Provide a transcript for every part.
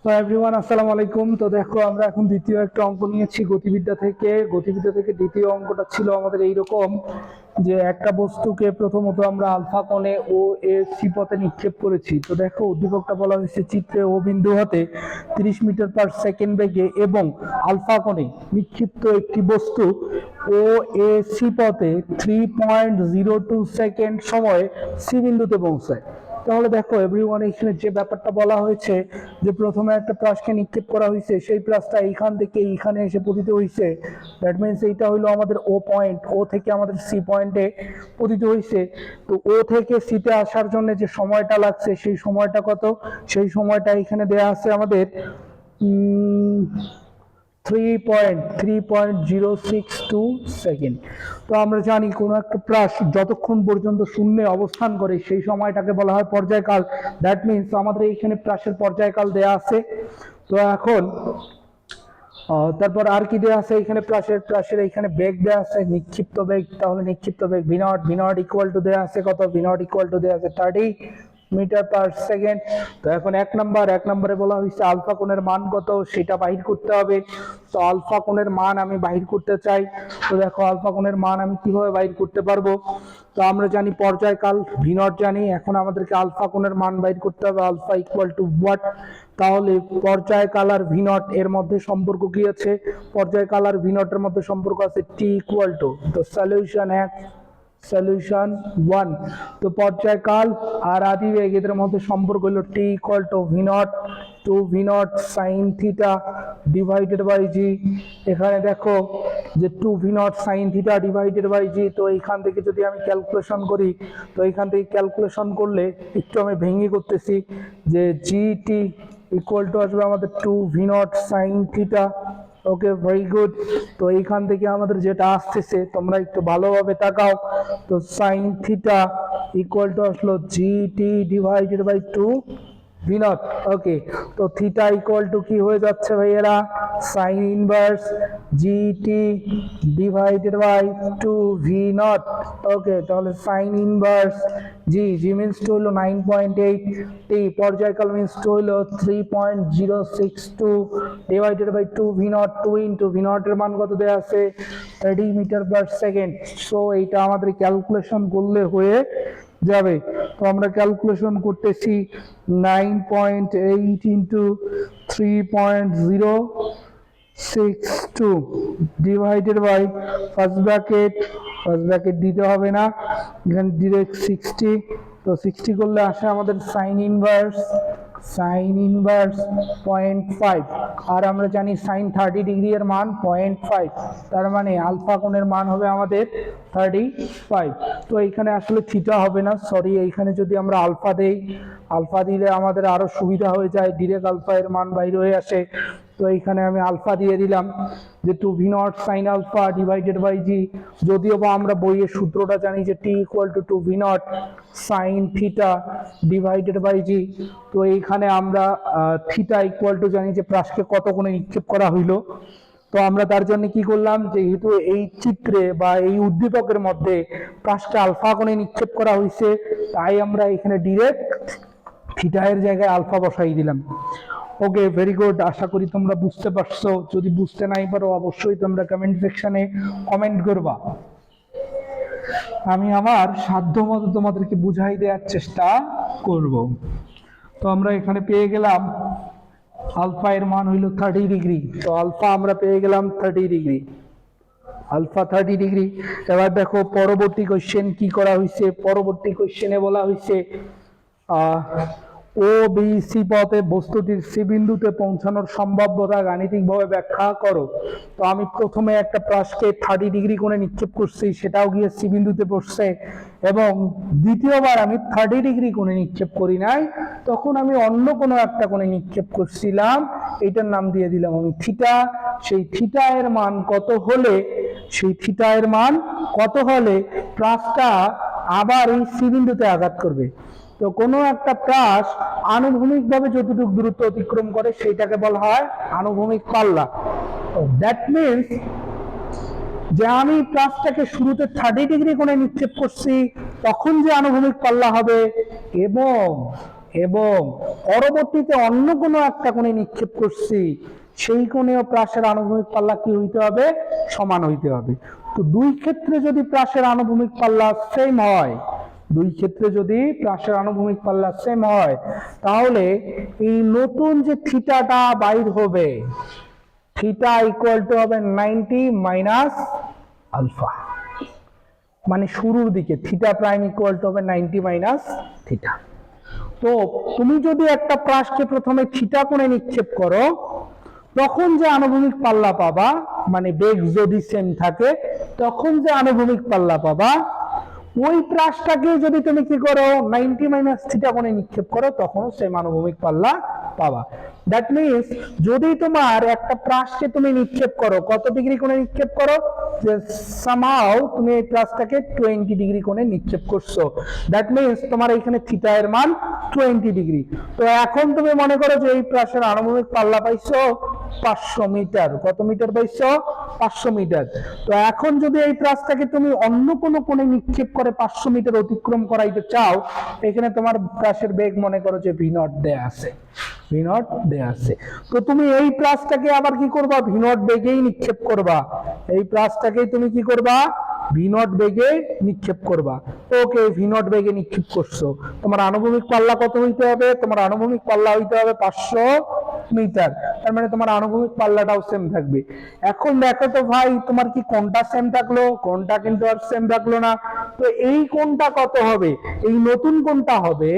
তো এভরিওয়ান আসসালামু আলাইকুম। তো দেখো আমরা এখন দ্বিতীয় একটা অঙ্ক নিয়েছি গতিবিদ্যা থেকে দ্বিতীয় অঙ্কটা ছিল আমাদের এইরকম যে একটা বস্তুকে প্রথমত আমরা আলফা কোণে ও এ সি পথে নিক্ষেপ করেছি। তো দেখো উদ্দীপকটা বলা হয়েছে চিত্রে ও বিন্দু হতে 30 মিটার পার সেকেন্ড বেগে এবং আলফা কোণে নিক্ষিপ্ত একটি বস্তু ও এ সি পথে 3.02 সেকেন্ড সময়ে সি বিন্দুতে পৌঁছায়। তাহলে দেখো এভরিওয়ান এখানে যে ব্যাপারটা বলা হয়েছে যে প্রথমে একটা প্রাসকে নিক্ষেপ করা হয়েছে, সেই প্রাসটা এইখান থেকে এইখানে এসে পতিত হয়েছে। দ্যাট মিনস এইটা হলো আমাদের ও পয়েন্ট, ও থেকে আমাদের সি পয়েন্টে পতিত হয়েছে। তো ও থেকে সিতে আসার জন্য যে সময়টা লাগছে সেই সময়টা কত, সেই সময়টা এখানে দেয়া আছে আমাদের 3.062 সেকেন্ড। তো আমরা জানি কোন একটা প্রাস যতক্ষণ পর্যন্ত শূন্যে অবস্থান করে সেই সময়টাকে বলা হয় পর্যায়কাল। দ্যাট মিনস আমাদের এইখানে প্রাসের পর্যায়কাল দেয়া আছে। তো এখন তারপর আর কি দেয়া আছে এখানে প্রাসের এখানে বেগ দেয়া আছে, নিক্ষিপ্ত বেগ। তাহলে নিক্ষিপ্ত বেগ v0 ইকুয়াল টু দেয়া আছে কত, v0 ইকুয়াল টু দেয়া আছে 30 মিটার পার সেকেন্ড। তো এখন এক নম্বরে বলা হয়েছে আলফা কোণের মান কত সেটা বাহির করতে হবে। তো আলফা কোণের মান আমি বাহির করতে চাই। তো দেখো আলফা কোণের মান আমি কিভাবে বাহির করতে পারবো। তো আমরা জানি পর্যায়কাল v0 জানি, এখন আমাদেরকে আলফা কোণের মান বাহির করতে হবে। আলফা ইকুয়াল টু হোয়াট, তাহলে পর্যায়কাল আর v0 এর মধ্যে সম্পর্ক কি আছে, পর্যায়কাল আর v0 এর মধ্যে সম্পর্ক আছে t ইকুয়াল টু, তো সলিউশন 1। তো পর্যায়কাল আর আদিবেগ এদের মধ্যে সম্পর্ক হলো t equal to v0 sin theta divided by g. এখানে দেখো যে 2v0 sin theta divided by g. তো এইখান থেকে যদি আমি ক্যালকুলেশন করি, তো এইখান থেকে ক্যালকুলেশন করলে একটু আমি ভেঙে করতেছি যে gt ইকুয়াল টু আসবে আমাদের 2v0 sin থিটা। ওকে, ভেরি গুড। তো এইখান থেকে আমাদের যেটা আসতেছে তোমরা একটু ভালোভাবে তাকাও। তো সাইন থিটা ইকুয়াল টু আসলো GT divided by 2v0। Okay, তো থিটা ইকুয়াল টু কি হয়ে যাচ্ছে ভাইয়েরা, sine inverse GT divided by 2v0। Okay, তাহলে sine inverse G means to হলো 9.8, টি পর্যায়কাল মিনস টু হলো 3.062 divided by 2v0। 2 into v0 এর মান কত দেওয়া আছে 30 মিটার পার সেকেন্ড। সো এইটা আমাদের ক্যালকুলেশন করলে হয়ে যাবে। তো আমরা ক্যালকুলেশন করতেছি 9.8 into 3.062 divided by first bracket দিতে হবে না, এখানে ডিরেক্ট 60। তো 60 করলে আসে আমাদের সাইন ইনভার্স 0.5, আর আমরা জানি সাইন 30 ডিগ্রি এর মান 0.5, তার মানে আলফা কোণের মান হবে আমাদের 35। তো এইখানে আসলে থিটা হবে না, সরি, এইখানে যদি আমরা আলফা দেই, আলফা দিলে আমাদের আরো সুবিধা হয়ে যায়, ডিরেক্ট আলফা এর মান বাইরে হয়ে আসে। তো এইখানে আমি আলফা দিয়ে দিলাম যে 2v0 sin alpha divided by g. যদিও বা আমরা বইয়ের সূত্রটা জানি যে t equal to 2v0 sin theta divided by g. তো এইখানে আমরা থিটা ইকুয়াল টু জানি যে প্রাসকে কত কোণে নিক্ষেপ করা হইলো। তো আমরা তার জন্য কি করলাম, যেহেতু এই চিত্রে বা এই উদ্দীপকের মধ্যে প্রাসকে আলফা কোণে নিক্ষেপ করা হয়েছে, তাই আমরা এখানে ডিরেক্ট থিটা এর জায়গায় আলফা বসাই দিলাম। ওকে, ভেরি গুড। আশা করি তোমরা বুঝতে পারছো। যদি বুঝতে নাই পারো অবশ্যই তোমরা কমেন্ট সেকশনে কমেন্ট করবা, আমি আমার সাধ্যমতো তোমাদেরকে বুঝাই দেওয়ার চেষ্টা করব। তো আমরা এখানে পেয়ে গেলাম আলফা এর মান হইল 30 ডিগ্রি। তো আলফা আমরা পেয়ে গেলাম 30 ডিগ্রি, আলফা 30 ডিগ্রি। এবার দেখো পরবর্তী কোশ্চেন কি করা হয়েছে। পরবর্তী কোশ্চেনে বলা হয়েছে ও বি সি পথে বস্তুটির সি বিন্দুতে পৌঁছানোর সম্ভাব্যতা গাণিতিকভাবে ব্যাখ্যা করো। তো আমি প্রথমে একটা প্রাসকে 30 ডিগ্রি কোণে নিক্ষেপ করছি, সেটাও গিয়ে সি বিন্দুতে পড়ছে, এবং দ্বিতীয়বার আমি 30 ডিগ্রি কোণে নিক্ষেপ করি নাই, তখন আমি অন্য কোনো একটা কোণে নিক্ষেপ করছিলাম, এটার নাম দিয়ে দিলাম আমি থিটা। সেই থিটা এর মান কত হলে প্রাসটা আবার এই সি বিন্দুতে আঘাত করবে। তো কোনো একটা প্রাস আনুভূমিকভাবে যতটুকু দূরত্ব অতিক্রম করে সেটাকে বলা হয় আনুভূমিক পাল্লা। দ্যাট মিনস যে আমি প্রাসটাকে শুরুতে 30 ডিগ্রি কোণে নিক্ষেপ করছি, তখন যে আনুভূমিক পাল্লা হবে, এবং এবং পরবর্তীতে অন্য কোনো একটা কোণে নিক্ষেপ করছি, সেই কোণেও প্রাসের আনুভূমিক পাল্লা কি হইতে হবে? সমান হইতে হবে। তো দুই ক্ষেত্রে যদি প্রাসের আনুভূমিক পাল্লা সেম হয়, দুই ক্ষেত্রে যদি প্রাসের আনুভূমিক পাল্লা সেম হয়, তাহলে এই নতুন যে থিটাটা বাইর হবে, থিটা ইকুয়াল টু হবে 90 মাইনাস আলফা, মানে শুরুর দিকে থিটা প্রাইম ইকুয়াল টু হবে 90 মাইনাস থিটা। তো তুমি যদি একটা প্রাসকে প্রথমে থিটা কোণে নিক্ষেপ করো, তখন যে আনুভূমিক পাল্লা পাবা, মানে বেগ যদি সেম থাকে, তখন যে আনুভূমিক পাল্লা পাবা, ওই প্রাসটাকে যদি তুমি কি করো 90 মাইনাস থিটা কোণে নিক্ষেপ করো, তখন সেম আনুভূমিক পাল্লা পাবা। দ্যাট মিনস যদি তোমার একটা প্রাসকে তুমি নিক্ষেপ করো, কত ডিগ্রি কোণে নিক্ষেপ করো? যে সামহাউ তুমি এই প্রাসটাকে 20 ডিগ্রি কোণে নিক্ষেপ করছো, দ্যাট মিনস তোমার এখানে থিটা এর মান 20 ডিগ্রি। তো এখন তুমি মনে করো যে এই প্রাসের আনুভূমিক পাল্লা পাইছো 500 মিটার। কত মিটার পাইছো? 500 মিটার। তো এখন যদি এই প্রাসটাকে তুমি অন্য কোনো কোণে নিক্ষেপ করে 500 মিটার অতিক্রম করাইতে চাও, এখানে তোমার প্রাসের বেগ মনে করো যে v0 দেয়া আছে, v0 দেয়া আছে। তো তুমি এই প্রাসটাকে আবার কি করবা? v0 বেগেই নিক্ষেপ করবা। এই প্রাসটাকেই তুমি কি করবা? v0 বেগে নিক্ষেপ করবা। ওকে, v0 বেগে নিক্ষেপ করছো, তোমার আনুভূমিক পাল্লা কত হইতে হবে? তোমার আনুভূমিক পাল্লা হইতে হবে 500 মিটার। তার মানে তোমার আনুভূমিক পাল্লাটাও সেম থাকবে। এখন দেখো তো ভাই, তোমার কি কোণটা সেম থাকলো? কোণটা কিন্তু আর সেম থাকলো না। তো এই কোণটা কত হবে? এই নতুন কোণটা হবে,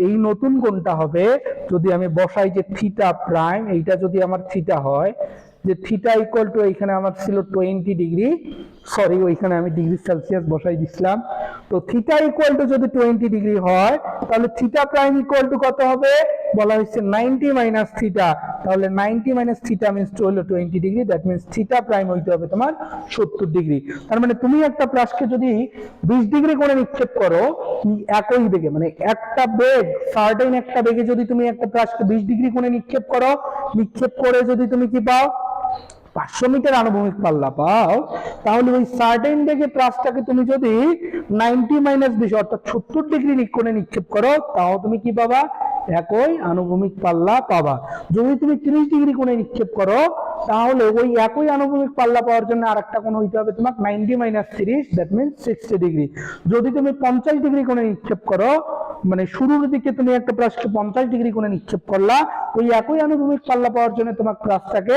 এই নতুন কোণটা হবে যদি আমি বসাই যে থিটা প্রাইম, এইটা যদি আমার থিটা হয়, যে থিটা ইকুয়াল টু এইখানে আমার ছিল 20 ডিগ্রি, সরি ওইখানে আমি ডিগ্রি সেলসিয়াস বসাই দিছিলাম। তো থিটা ইকুয়াল টু যদি 20 ডিগ্রি হয়, তাহলে থিটা প্রাইম ইকুয়াল টু কত হবে? বলা হয়েছে 90 মাইনাস থিটা। তাহলে 90 মাইনাস থিটা মিন্স হলো 20 degree, that means theta prime হইতে হবে তোমার 70 ডিগ্রি। তার মানে তুমি একটা প্রাসকে যদি 20 ডিগ্রি করে নিক্ষেপ করো একই বেগে, মানে একটা বেগ সার্টেন একটা বেগে যদি তুমি একটা প্রাসকে 20 ডিগ্রি করে নিক্ষেপ করো, নিক্ষেপ করে যদি তুমি কি পাও? 500 মিটার আনুভূমিক পাল্লা পাও, তাহলে ওই সার্টেন বেগে প্রাসটাকে তুমি যদি 90 মাইনাস 20 অর্থাৎ 70 ডিগ্রি কোণে নিক্ষেপ করো, তাও তুমি কি পাবা? একই আনুভূমিক পাল্লা পাবা। যদি তুমি 30 ডিগ্রি কোণে নিক্ষেপ করো, তাহলে ওই একই আনুভূমিক পাল্লা পাওয়ার জন্য আরেকটা কোণ হইতে হবে তোমাকে 90 মাইনাস 30, দ্যাট মিন্স 60 ডিগ্রি। যদি তুমি 50 ডিগ্রি কোণে নিক্ষেপ করো, মানে শুরুর দিকে তুমি একটা প্রাসকে 50 ডিগ্রি কোণে নিক্ষেপ করলা, ওই একই আনুভূমিক পাল্লা পাওয়ার জন্য তোমার প্রাসটাকে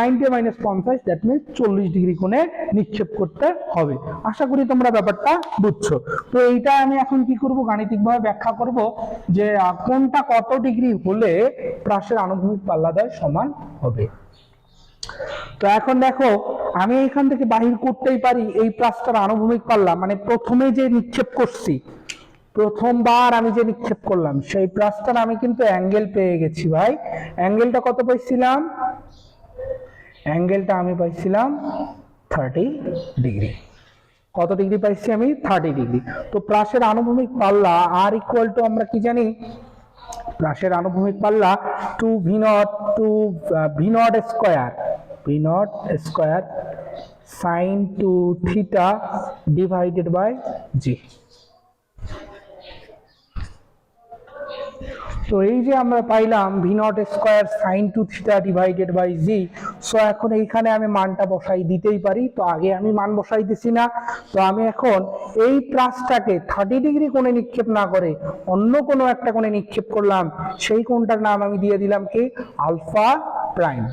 90 মাইনাস 50, দ্যাট মিন্স 40 ডিগ্রি কোণে নিক্ষেপ করতে হবে। আশা করি তোমরা ব্যাপারটা বুঝছো। তো এইটা আমি এখন কি করব? গাণিতিকভাবে ব্যাখ্যা করব যে কোণটা কত ডিগ্রি হলে প্রাসের আনুভূমিক পাল্লাদ্বয় সমান হবে। তো এখন দেখো, আমি এখান থেকে বাহির করতেই পারি এই প্রাসটার আনুভূমিক পাল্লা, মানে প্রথমে যে নিক্ষেপ করছি, প্রথমবার আমি যে নিক্ষেপ করলাম সেই প্রাসটার আমি কিন্তু অ্যাঙ্গেল পেয়ে গেছি ভাই। অ্যাঙ্গেলটা কত পাইছিলাম? অ্যাঙ্গেলটা আমি পাইছিলাম 30 ডিগ্রি। কত ডিগ্রি পাইছি আমি? 30 ডিগ্রি। তো প্রাসের আনুভূমিক পাল্লা আর ইকুয়াল টু আমরা কি জানি? প্রাসের আনুভূমিক পাল্লা 2v0 square, v0 square sin 2 theta divided by g। তো এই যে আমরা পাইলাম v0 square sin 2 theta divided by g। So এখন এইখানে আমি মানটা বসাই দিতেই পারি। তো আগে আমি মান বসাই দিছি না, তো আমি এখন এই প্রাসটাকে 30 ডিগ্রি কোণে নিক্ষেপ না করে অন্য কোনো একটা কোণে নিক্ষেপ করলাম, সেই কোণটার নাম আমি দিয়ে দিলাম কি? Alpha prime.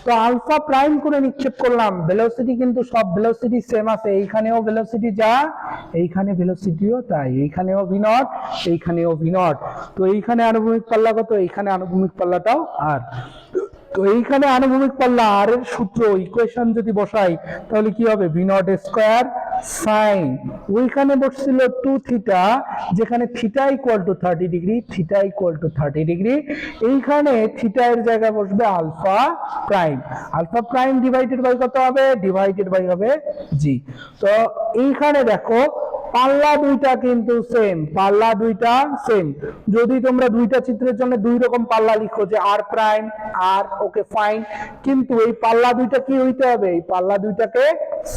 তো আলফা প্রাইম করে নিক্ষেপ করলাম, ভেলোসিটি কিন্তু সব ভেলোসিটি সেম আছে, এইখানেও ভেলোসিটি যা, এইখানে ভেলোসিটিও তাই, এইখানেও v0, এইখানেও v0। তো এইখানে আনুভূমিক পাল্লা কত? এইখানে আনুভূমিক পাল্লাটাও আর। তো এইখানে আনুভূমিক পাল্লা আর এর সূত্র ইকুয়েশন যদি বসাই, তাহলে কি হবে? v0 স্কয়ার সাইন, ওইখানে বসছিল 2 থিটা, যেখানে theta equal to 30 degree, theta equal to 30 degree, এইখানে থিটা এর জায়গায় বসবে alpha prime. Alpha prime divided by কত হবে? ডিভাইডেড বাই হবে জি। তো এইখানে দেখো পাল্লা দুইটা কিন্তু সেম, পাল্লা দুইটা সেম। যদি তোমরা দুইটা চিত্রের জন্য দুই রকম পাল্লা লিখো যে আর প্রাইম আর, ওকে ফাইন, কিন্তু এই পাল্লা দুইটা কি হইতে হবে, এই পাল্লা দুইটাকে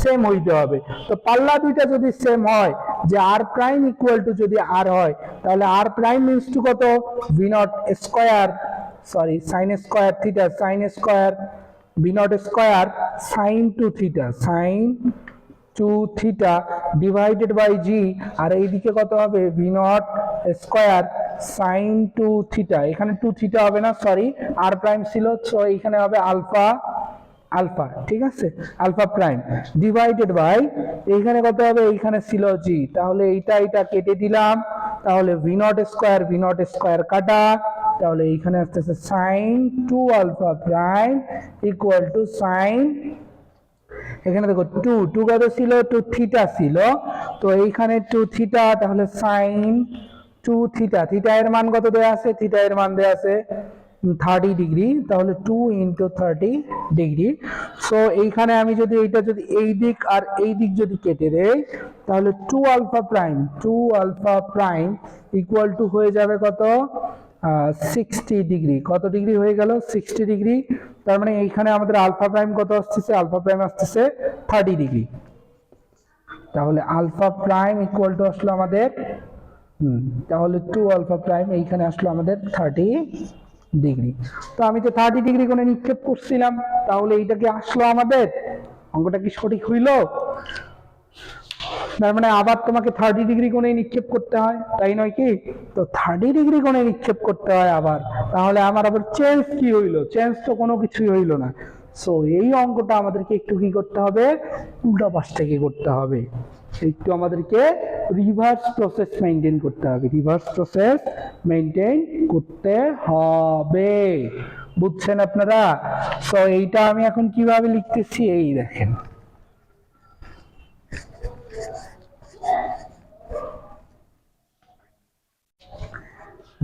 সেম হইতে হবে। তো পাল্লা দুইটা যদি সেম হয়, যে আর প্রাইম ইকুয়াল টু যদি আর হয়, তাহলে আর প্রাইম মিনস টু কত, v naught square, sorry sine square theta, sine square v naught square sine two theta, sine two theta divided by g, আর এইদিকে কত হবে, v naught square sine two theta, এখানে two theta হবে না, sorry r prime ছিল, so এখানে হবে আলফা, আলফা, ঠিক আছে, আলফা প্রাইম ডিভাইডেড বাই, এইখানে কত হবে, এইখানে ছিল জি, তাহলে এটা কেটে দিলাম, তাহলে ভি নট স্কয়ার কাটা, তাহলে এইখানে আসতেছে sine two alpha prime equal to sine, এখানে দেখো টু টু কত ছিল, টু থিটা ছিল, তো এইখানে টু থিটা, তাহলে সাইন টু থিটা, থিটা এর মান কত দেয়া আছে, থিটা এর মান দেয়া আছে 30 ডিগ্রি, তাহলে 2 ইন্টু 30 ডিগ্রি। সো এইখানে আমি যদি এইটা যদি এই দিক আর এই দিক যদি কেটে দেই, তাহলে 2 আলফা প্রাইম ইকুয়াল টু হয়ে যাবে কত, 60 ডিগ্রি, কত ডিগ্রি হয়ে গেল, 60 ডিগ্রি, তার মানে এইখানে আমাদের আলফা প্রাইম কত আসতেছে, আলফা প্রাইম আসতেছে 30 ডিগ্রি, তাহলে আলফা প্রাইম ইকুয়াল টু আসলো আমাদের তাহলে 2 আলফা প্রাইম এইখানে আসলো আমাদের 30 ডিগ্রি। তো আমি তো 30 ডিগ্রি কোণে নিক্ষেপ করছিলাম, তাহলে এইটা কি আসলো আমাদের, অঙ্কটা কি সঠিক হইল? তার মানে আবার তোমাকে 30 ডিগ্রি কোণে নিক্ষেপ করতে হয়, তাই নয় কি? তো 30 ডিগ্রি কোণে নিক্ষেপ করতে হয় আবার, তাহলে আমার আবার চেঞ্জ কি হইলো, চেঞ্জ তো কোনো কিছুই হইলো না। সো এই অঙ্কটা আমাদেরকে একটু কি করতে হবে, উল্টা পাশ থেকে করতে হবে, একটু আমাদেরকে রিভার্স প্রসেস মেইনটেইন করতে হবে, রিভার্স প্রসেস মেইনটেইন করতে হবে, বুঝছেন আপনারা? সো এইটা আমি এখন কিভাবে লিখতেছি, এই দেখেন,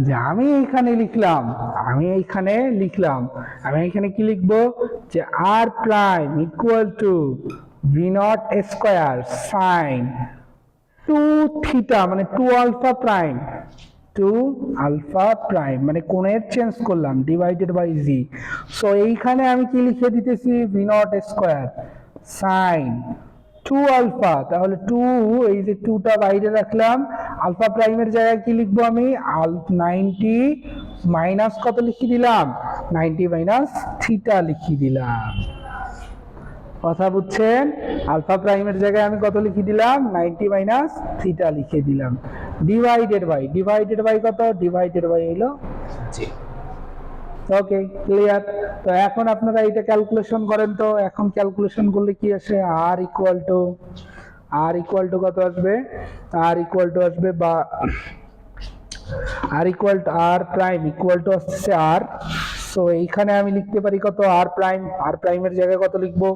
যে আমি এইখানে লিখলাম, আমি এখানে কি লিখবো, যে r prime equal to v naught square sine two theta, মানে 2 আলফা প্রাইম মানে কোণের চেঞ্জ করলাম, ডিভাইডেড বাই জি। সো এইখানে আমি কি লিখে দিতেছি, V naught square sine 2 alpha, তাহলে 2, এই যে 2টা বাইরে রাখলাম, আলফা প্রাইমের জায়গায় কি লিখবো আমি, 90 মাইনাস কত লিখে দিলাম, 90 মাইনাস থিটা লিখে দিলাম, কথা বুঝছেন? আলফা প্রাইমের জায়গায় আমি কত লিখে দিলাম, 90 মাইনাস থিটা লিখে দিলাম, ডিভাইডেড বাই কত, ডিভাইডেড বাই হলো জি। ওকে, ক্লিয়ার? তো এখন আপনারা এটা ক্যালকুলেশন করেন, তো এখন ক্যালকুলেশন করলে কি আসে, আর ইকুয়াল টু কত আসবে, আর ইকুয়াল টু আসবে, বা আর প্রাইম ইকুয়াল টু আসছে আর, সো এইখানে আমি লিখতে পারি কত, আর প্রাইমের জায়গায় কত লিখবো,